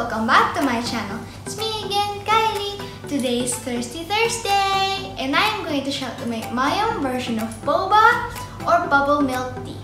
welcome back to my channel. It's me again, Kylie. Today is Thirsty Thursday and I am going to show to make my own version of boba or bubble milk tea.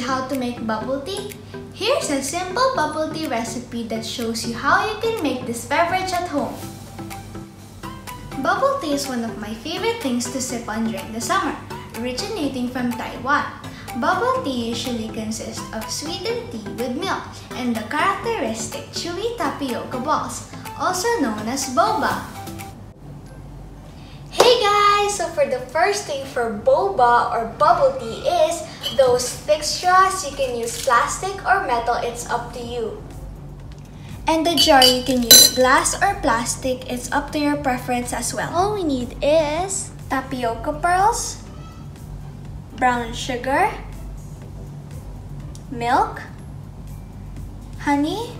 How to make bubble tea? Here's a simple bubble tea recipe that shows you how you can make this beverage at home. Bubble tea is one of my favorite things to sip on during the summer, originating from Taiwan. Bubble tea usually consists of sweetened tea with milk and the characteristic chewy tapioca balls, also known as boba. Hey guys! So for the first thing for boba or bubble tea is those thick straws. You can use plastic or metal, it's up to you. And the jar, you can use glass or plastic, it's up to your preference as well. All we need is tapioca pearls, brown sugar, milk, honey,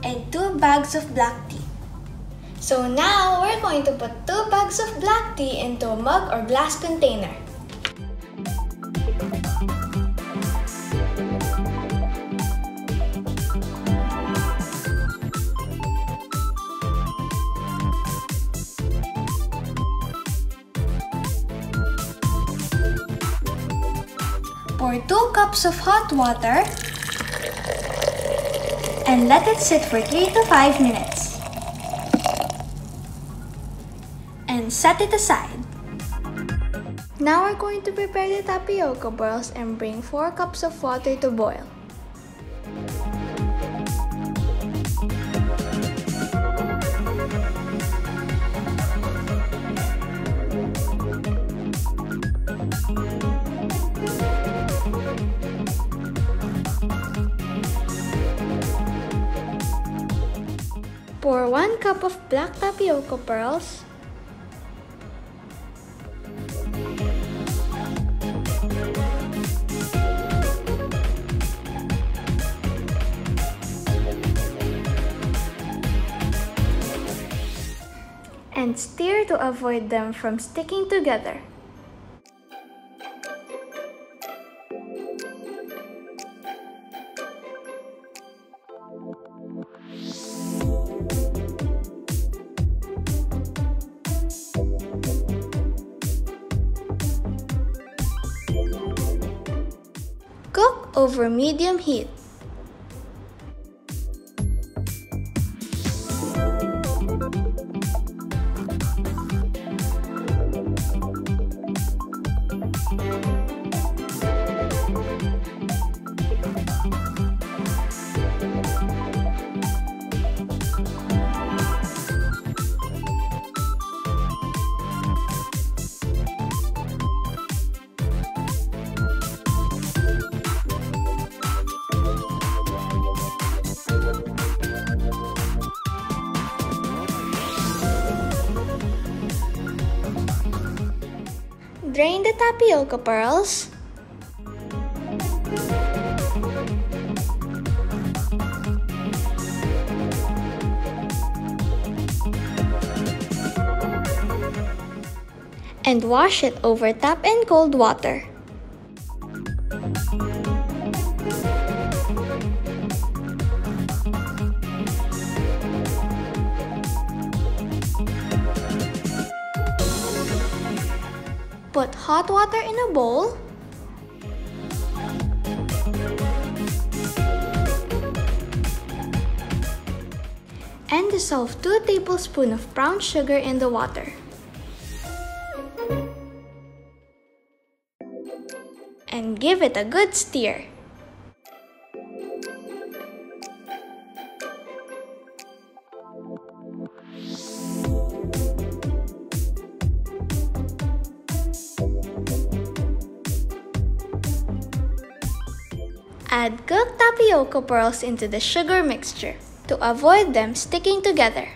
and 2 bags of black tea. So now, we're going to put 2 bags of black tea into a mug or glass container. Pour 2 cups of hot water and let it sit for 3 to 5 minutes. And set it aside. Now we're going to prepare the tapioca pearls and bring 4 cups of water to boil. Pour 1 cup of black tapioca pearls, and stir to avoid them from sticking together. Cook over medium heat. Drain the tapioca pearls. And wash it over tap and cold water. Put hot water in a bowl. And dissolve 2 tablespoons of brown sugar in the water. And give it a good stir. Add cooked tapioca pearls into the sugar mixture to avoid them sticking together.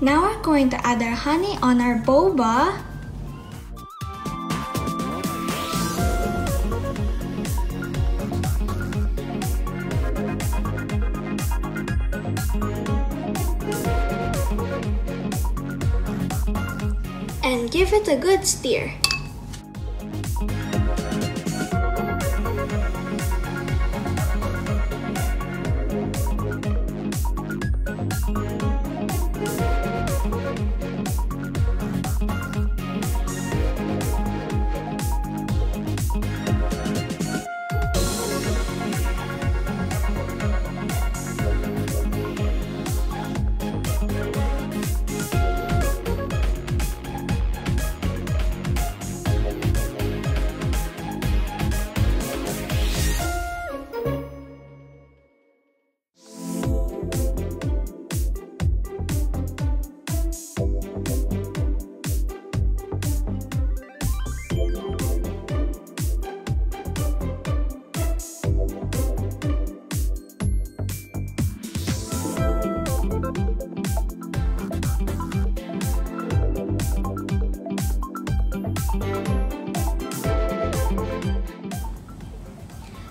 Now we're going to add our honey on our boba. And give it a good stir.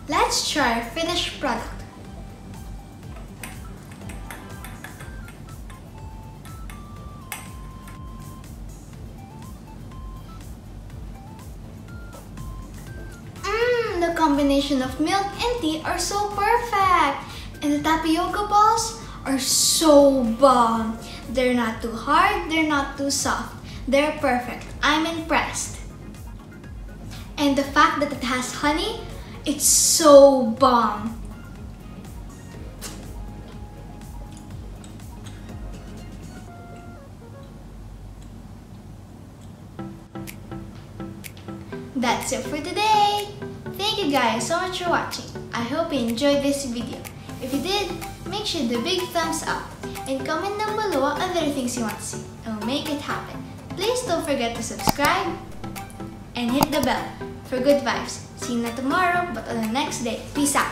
Let's try our finished product. The combination of milk and tea are so perfect. And the tapioca balls are so bomb. They're not too hard, they're not too soft. They're perfect. I'm impressed. And the fact that it has honey, it's so bomb. That's it for today. Thank you guys so much for watching. I hope you enjoyed this video. If you did, make sure the big thumbs up and comment down below other things you want to see and we'll make it happen. Please don't forget to subscribe and hit the bell for good vibes. See you na tomorrow, but on the next day. Peace out.